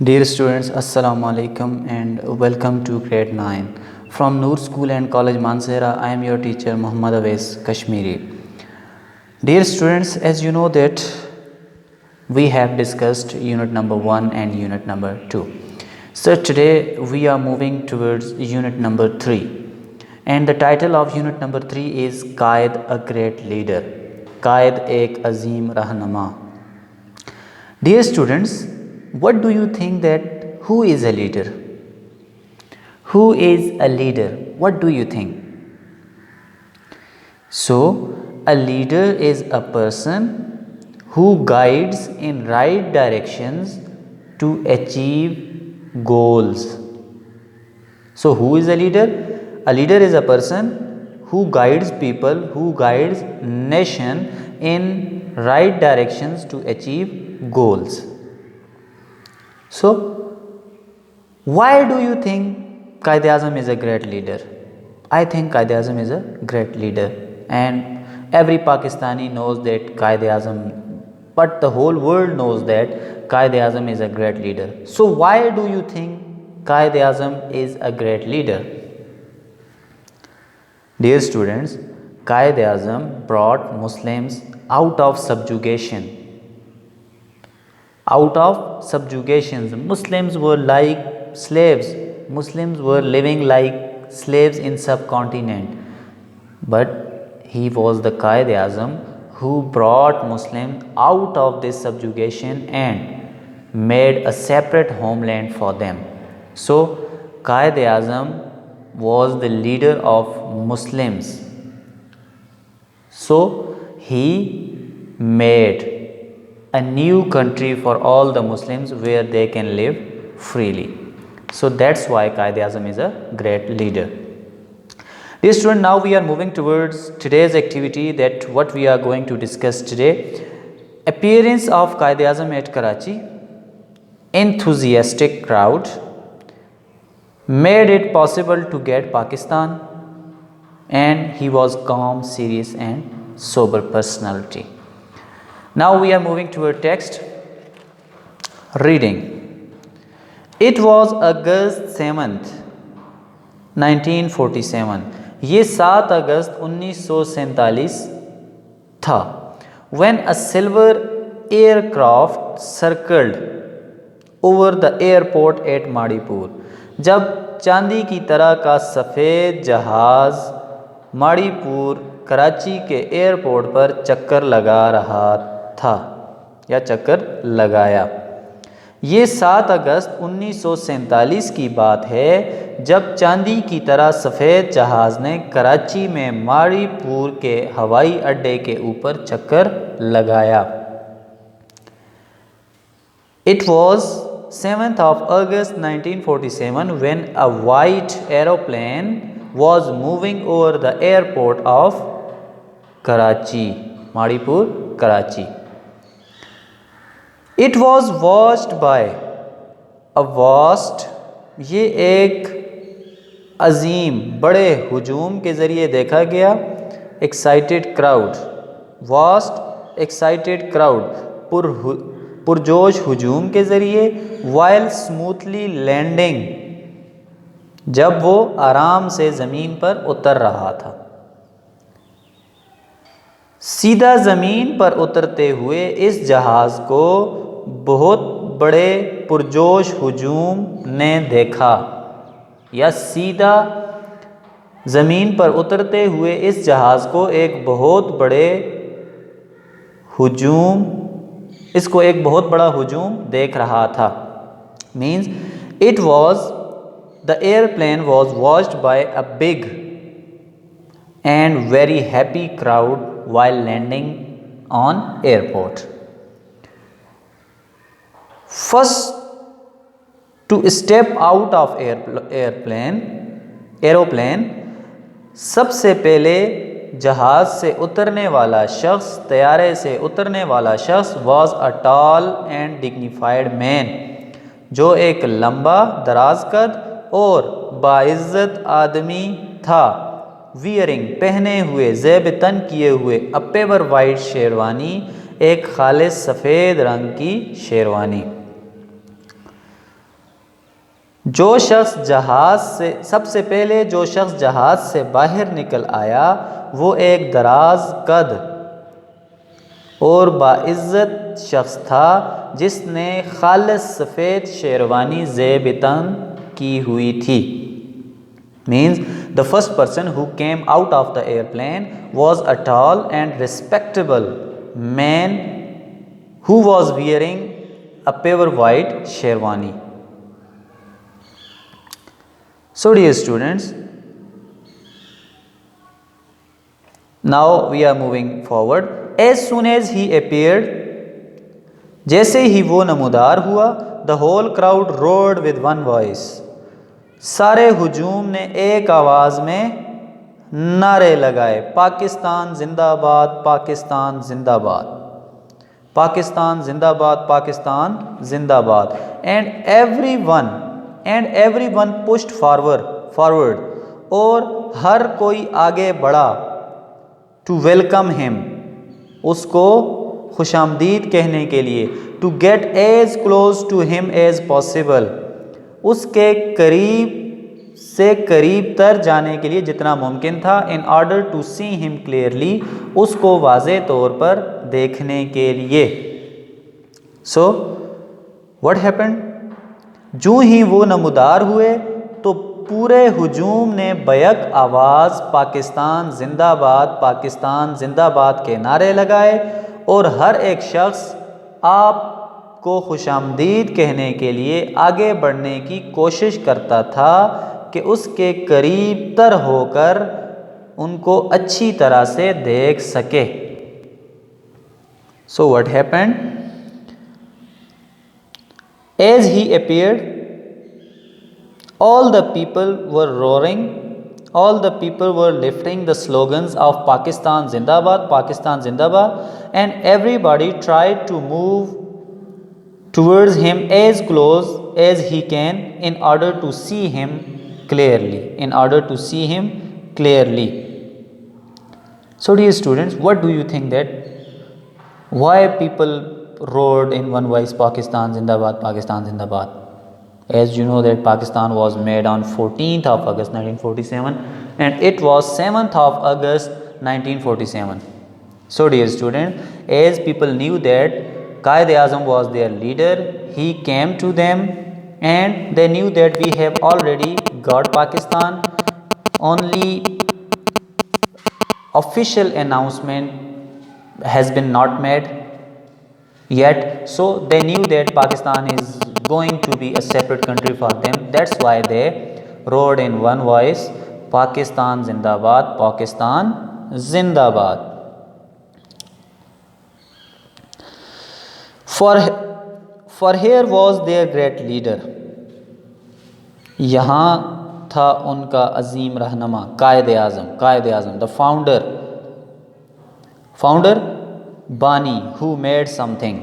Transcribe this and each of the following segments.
Dear students, Assalamu alaikum and welcome to grade 9. From Noor School and College Mansehra, I am your teacher Muhammad Awais Kashmiri. Dear students, as you know that we have discussed unit number 1 and unit number 2. So today we are moving towards unit number 3. And the title of unit number 3 is Qaid, a great leader. Qaid ek azim rahnama. Dear students, what do you think that who is a leader? Who is a leader? What do you think? So, a leader is a person who guides in right directions to achieve goals. So, who is a leader? A leader is a person who guides people, who guides nation in right directions to achieve goals. So, why do you think Quaid-e-Azam is a great leader? I think Quaid-e-Azam is a great leader, and every Pakistani knows that Quaid-e-Azam, but the whole world knows that Quaid-e-Azam is a great leader. So, why do you think Quaid-e-Azam is a great leader? Dear students, Quaid-e-Azam brought Muslims out of subjugation. Muslims were like slaves. Muslims were living like slaves in subcontinent. But he was the Quaid-e-Azam who brought Muslims out of this subjugation and made a separate homeland for them. So Quaid-e-Azam was the leader of Muslims. So he made a new country for all the Muslims where they can live freely. So that's why Quaid-e-Azam is a great leader. Dear student, now we are moving towards today's activity, that what we are going to discuss today. Appearance of Quaid-e-Azam at Karachi. Enthusiastic crowd made it possible to get Pakistan, and he was calm, serious and sober personality. Now we are moving to our text. Reading. It was August 7th, 1947. ये 7 अगस्त 1947 था. When a silver aircraft circled over the airport at Madipur. जब चांदी की तरह का सफ़ेद जहाज़ माड़ीपुर कराची के एयरपोर्ट पर चक्कर लगा रहा था या चक्कर लगाया. ये 7 अगस्त 1947 की बात है जब चांदी की तरह सफ़ेद जहाज़ ने कराची में माड़ीपुर के हवाई अड्डे के ऊपर चक्कर लगाया. It was 7th of August 1947 when a white aeroplane was moving over the airport of Karachi, Madipur, Karachi. It was watched by a vast, ये एक अजीम बड़े हुजूम के ज़रिए देखा गया. Excited crowd, vast excited crowd, पुरजोश हुजूम के ज़रिए. वाइल स्मूथली लैंडिंग, जब वो आराम से ज़मीन पर उतर रहा था. सीधा ज़मीन पर उतरते हुए इस जहाज़ को बहुत बड़े पुरजोश हुजूम ने देखा. या सीधा ज़मीन पर उतरते हुए इस जहाज़ को एक बहुत बड़े हुजूम, इसको एक बहुत बड़ा हुजूम देख रहा था. Means it was, the airplane was watched bye a big and very happy crowd while landing on airport. First to step out of aeroplane, सबसे पहले जहाज़ से उतरने वाला शख्स, तैयारे से उतरने वाला शख्स was a tall and dignified man, जो एक लंबा दराज कद और बाइज़्ज़त आदमी था. वियरिंग, पहने हुए, ज़ेब तन किए हुए, अ पेवर वाइट शेरवानी, एक खालिस सफ़ेद रंग की शेरवानी. जो शख्स जहाज़ से सबसे पहले जो शख्स जहाज़ से बाहर निकल आया वो एक दराज कद और बाइज़्ज़त शख्स था जिसने खालिस सफ़ेद शेरवानी ज़ेब-ए-तन की हुई थी। Means the first person who came out of the airplane was a tall and respectable man who was wearing a pure white sherwani. So dear students, now we are moving forward. As soon as he appeared, जैसे ही वो नमूदार हुआ, the whole crowd roared with one voice. सारे हुजूम ने एक आवाज़ में नारे लगाए, पाकिस्तान जिंदाबाद, पाकिस्तान जिंदाबाद, पाकिस्तान जिंदाबाद, पाकिस्तान जिंदाबाद। And every one pushed forward और हर कोई आगे बढ़ा टू वेलकम हिम, उसको खुशामदीद कहने के लिए, to get as close to him as possible, उसके करीब से करीब तर जाने के लिए जितना मुमकिन था, in order to see him clearly, उसको वाज़े तौर पर देखने के लिए। सो व्हाट हैपेंड, जो ही वो नमूदार हुए तो पूरे हुजूम ने बैक आवाज़ पाकिस्तान जिंदाबाद, पाकिस्तान जिंदाबाद के नारे लगाए और हर एक शख्स आपको खुशामदीद कहने के लिए आगे बढ़ने की कोशिश करता था कि उसके करीब तर होकर उनको अच्छी तरह से देख सके। So what happened, as he appeared all the people were roaring, all the people were lifting the slogans of Pakistan Zindabad, Pakistan Zindabad, and everybody tried to move towards him as close as he can in order to see him clearly, in order to see him clearly. So dear students, what do you think that why people roared in one voice Pakistan Zindabad, Pakistan Zindabad? As you know that Pakistan was made on 14th of August 1947 and it was 7th of August 1947. So dear student, as people knew that Quaid-e-Azam was their leader, he came to them and they knew that we have already got Pakistan. Only official announcement has been not made yet, so they knew that Pakistan is going to be a separate country for them. That's why they roared in one voice, Pakistan Zindabad, Pakistan Zindabad. For here was their great leader. यहाँ था उनका अजीम रहनुमा, Quaid-e-Azam, the founder Bani, who made something,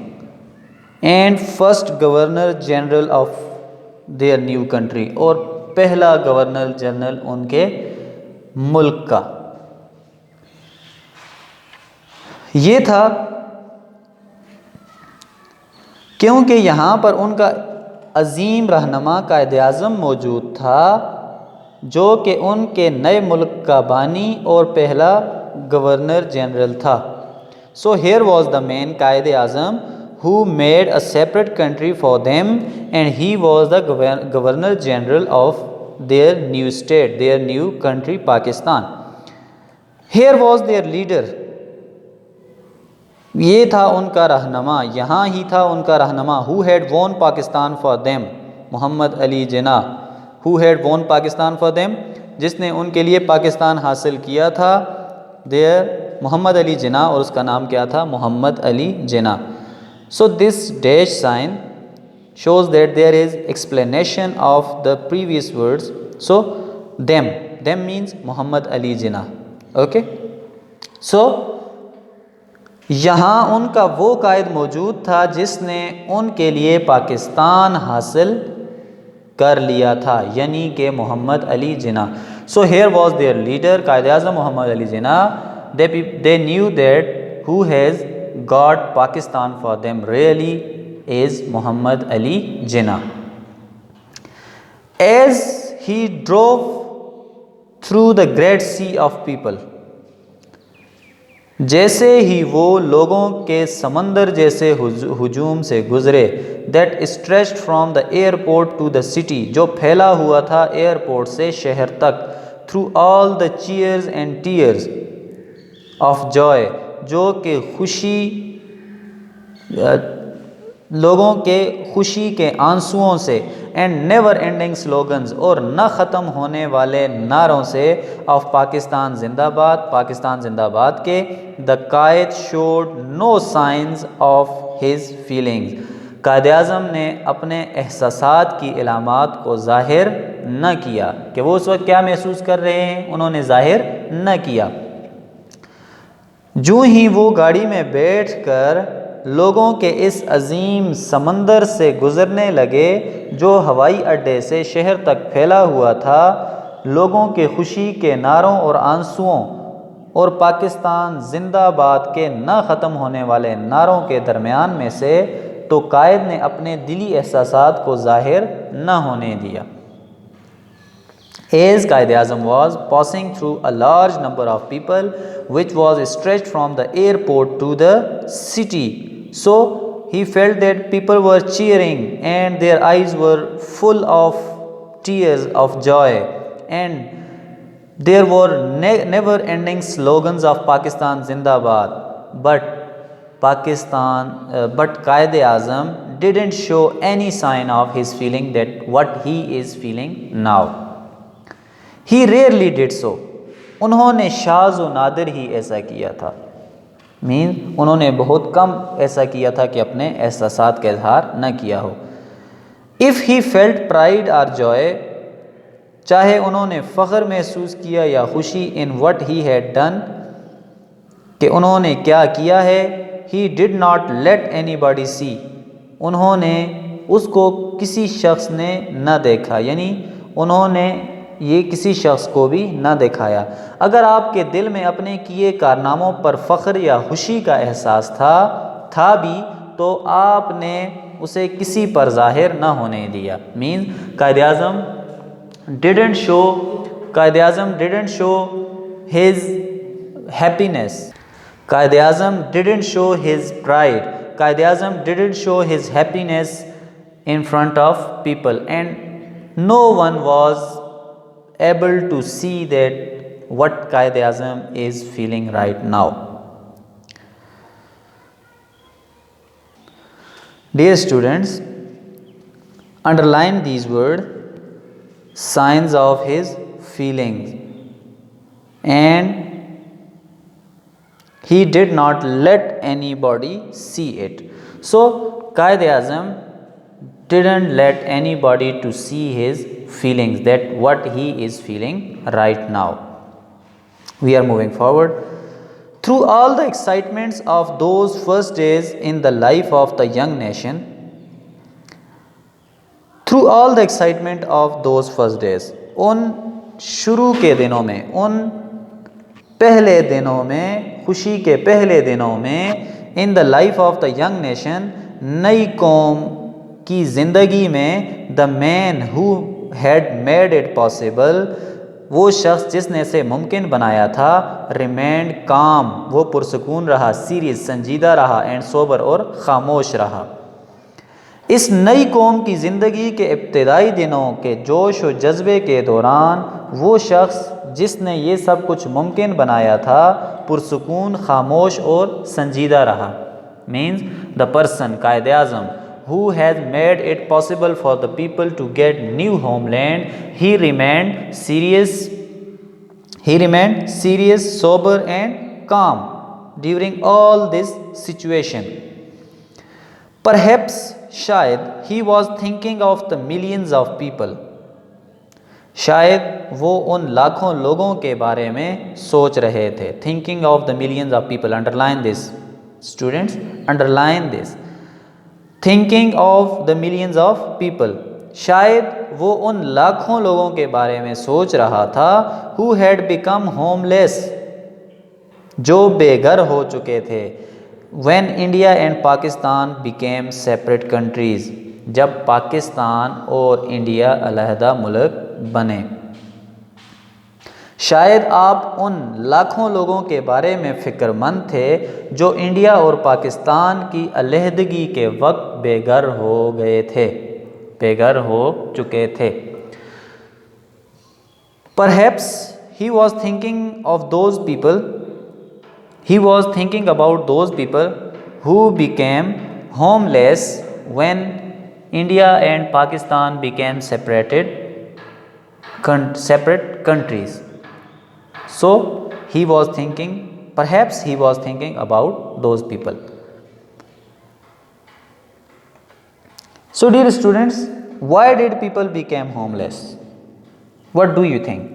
and first governor general of their new country, और पहला governor general उनके मुल्क का। ये था क्योंकि यहाँ पर उनका अजीम रहनुमा कायद-ए-आज़म मौजूद था जो कि उनके नए मुल्क का बानी और पहला गवर्नर जनरल था। So here was the man Quaid-e-Azam who made a separate country for them and he was the governor general of their new state, their new country Pakistan. Here was their leader. ये था उनका रहनुमा, यहाँ ही था उनका रहनुमा, who had won Pakistan for them, Mohammad Ali Jinnah, who had won Pakistan for them, जिसने उनके लिए पाकिस्तान हासिल किया था, their मोहम्मद अली जिन्ना, और उसका नाम क्या था, Mohammad Ali Jinnah. So this dash sign shows that there is explanation of the previous words. So them means Muhammad Ali Jinnah. Okay. So यहाँ उनका वो कायद मौजूद था जिसने उनके लिए पाकिस्तान हासिल कर लिया था, यानी कि Mohammad Ali Jinnah. So here was their leader Quaid-e-Azam Muhammad Ali Jinnah. They knew that who has got Pakistan for them really is Muhammad Ali Jinnah. As he drove through the great sea of people, जैसे ही वो लोगों के समंदर जैसे हुजूम से गुजरे, that stretched from the airport to the city, जो फैला हुआ था एयरपोर्ट से शहर तक, through all the cheers and tears of joy, जो कि खुशी लोगों के खुशी के आंसुओं से, एंड नेवर एंडिंग स्लोगन्स, और न ख़त्म होने वाले नारों से, ऑफ पाकिस्तान जिंदाबाद, पाकिस्तान जिंदाबाद के, the Quaid showed no signs of his feelings, Quaid Azam ने अपने एहसासात की इलामात को ज़ाहिर न किया कि वो उस वक्त क्या महसूस कर रहे हैं, उन्होंने ज़ाहिर न किया। जो ही वो गाड़ी में बैठकर लोगों के इस अजीम समंदर से गुज़रने लगे जो हवाई अड्डे से शहर तक फैला हुआ था, लोगों के खुशी के नारों और आंसुओं और पाकिस्तान जिंदाबाद के न ख़त्म होने वाले नारों के दरमियान में से, तो कायद ने अपने दिली एहसासात को ज़ाहिर न होने दिया। As Quaid-e-Azam was passing through a large number of people which was stretched from the airport to the city, so he felt that people were cheering and their eyes were full of tears of joy, and there were never ending slogans of Pakistan Zindabad, but Quaid-e-Azam didn't show any sign of his feeling that what he is feeling now. He rarely did so. उन्होंने शाज़ व नादिर ही ऐसा किया था। उन्होंने बहुत कम ऐसा किया था कि अपने एहसासात का इजहार न किया हो। If he felt pride or joy, चाहे उन्होंने फ़ख्र महसूस किया या खुशी, in what he had done, कि उन्होंने क्या किया है, he did not let anybody see, उन्होंने उसको किसी शख्स ने न देखा, यानी उन्होंने ये किसी शख्स को भी ना दिखाया। अगर आपके दिल में अपने किए कारनामों पर फ़ख्र या खुशी का एहसास था भी, तो आपने उसे किसी पर ज़ाहिर ना होने दिया। Quaid-e-Azam didn't show his happiness, Quaid-e-Azam didn't show his pride, Quaid-e-Azam didn't show his happiness in front of people, and no one was able to see that what Quaid-e-Azam is feeling right now. Dear students, underline these words, signs of his feelings, and he did not let anybody see it. So Quaid-e-Azam didn't let anybody to see his feelings, that what he is feeling right now. We are moving forward. Through all the excitements of those first days in the life of the young nation, through all the excitement of those first days, उन शुरू के दिनों में, उन पहले दिनों में, खुशी के पहले दिनों में, in the life of the young nation, नई कौम की ज़िंदगी में, the man who had made it possible, वो शख्स जिसने इसे मुमकिन बनाया था, remained calm, वो पुरसकून रहा, serious, संजीदा रहा, and sober, और खामोश रहा। इस नई कौम की ज़िंदगी के इब्तिदाई दिनों के जोश व जज्बे के दौरान वो शख्स जिसने ये सब कुछ मुमकिन बनाया था, पुरसकून, खामोश और संजीदा रहा। The person, Quaid-e-Azam, who has made it possible for the people to get new homeland, he remained serious, sober and calm during all this situation. Perhaps, शायद, he was thinking of the millions of people, शायद वो उन लाखों लोगों के बारे में सोच रहे थे। Thinking of the millions of people, underline this, students, underline this. Thinking of the millions of people, शायद वो उन लाखों लोगों के बारे में सोच रहा था, who had become homeless, जो बेघर हो चुके थे, when India and Pakistan became separate countries, जब पाकिस्तान और इंडिया अलहदा मुल्क बने। शायद आप उन लाखों लोगों के बारे में फ़िक्रमंद थे जो इंडिया और पाकिस्तान की अलहदगी के वक्त बेघर हो गए थे, बेघर हो चुके थे। Perhaps he was thinking of those people, he was thinking about those people who became homeless when India and Pakistan became separate countries. So he was thinking, perhaps he was thinking about those people. So dear students, why did people become homeless? What do you think?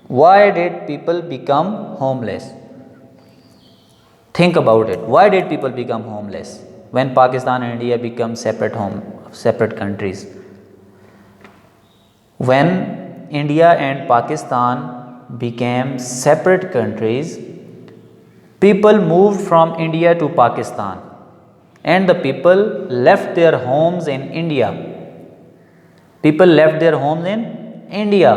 Why did people become homeless? Think about it. Why did people become homeless when Pakistan and India become separate countries? When India and Pakistan became separate countries, people moved from India to Pakistan, and the people left their homes in India. People left their homes in India.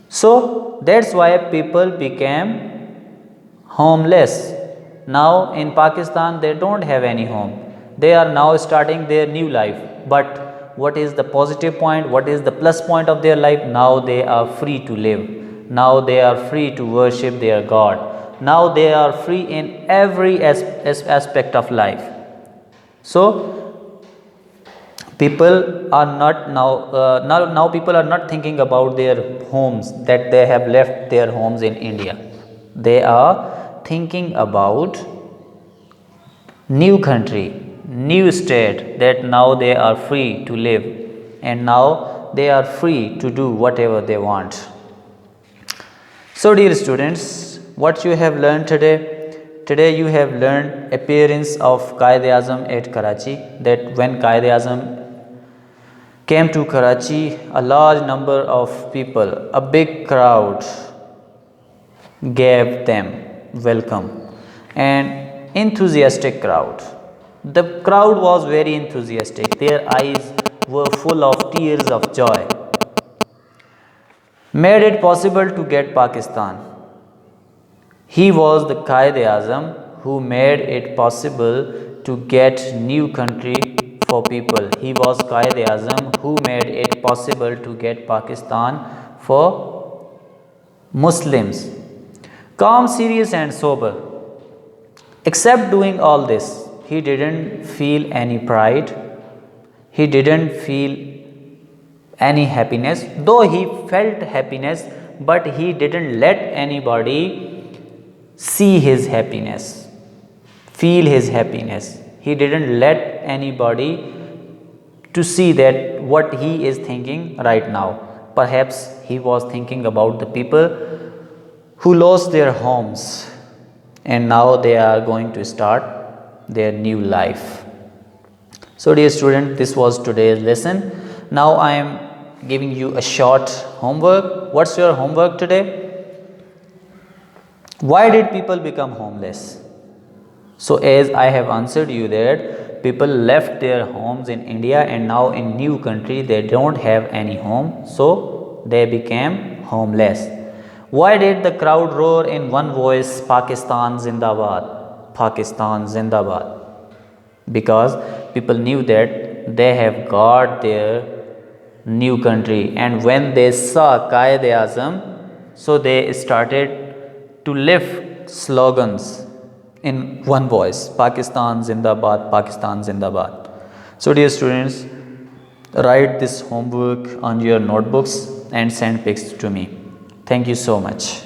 So that's why people became homeless. Now in Pakistan they don't have any home. They are now starting their new life. But what is the positive point? What is the plus point of their life? Now they are free to live. Now they are free to worship their God. Now they are free in every aspect of life. So people are not now people are not thinking about their homes, that they have left their homes in India. They are thinking about new country, new state, that now they are free to live, and now they are free to do whatever they want. So dear students, what you have learned today? Today you have learned appearance of Quaid-e-Azam at Karachi, that when Quaid-e-Azam came to Karachi, a large number of people, a big crowd gave them welcome, and enthusiastic crowd. The crowd was very enthusiastic. Their eyes were full of tears of joy. Made it possible to get Pakistan. He was the Quaid-e-Azam who made it possible to get new country for people. He was Quaid-e-Azam who made it possible to get Pakistan for Muslims. Calm, serious and sober. Except doing all this, he didn't feel any pride. He didn't feel any happiness, though he felt happiness, but he didn't let anybody see his happiness, feel his happiness. He didn't let anybody to see that what he is thinking right now. Perhaps he was thinking about the people who lost their homes and now they are going to start their new life. So dear student, this was today's lesson. Now I am giving you a short homework. What's your homework today? Why did people become homeless? So as I have answered you that people left their homes in India and now in new country they don't have any home, so they became homeless. Why did the crowd roar in one voice, Pakistan Zindabad, Pakistan Zindabad? Because people knew that they have got their new country, and when they saw Quaid-e-Azam, so they started to lift slogans in one voice, Pakistan Zindabad, Pakistan Zindabad. So dear students, write this homework on your notebooks and send pics to me. Thank you so much.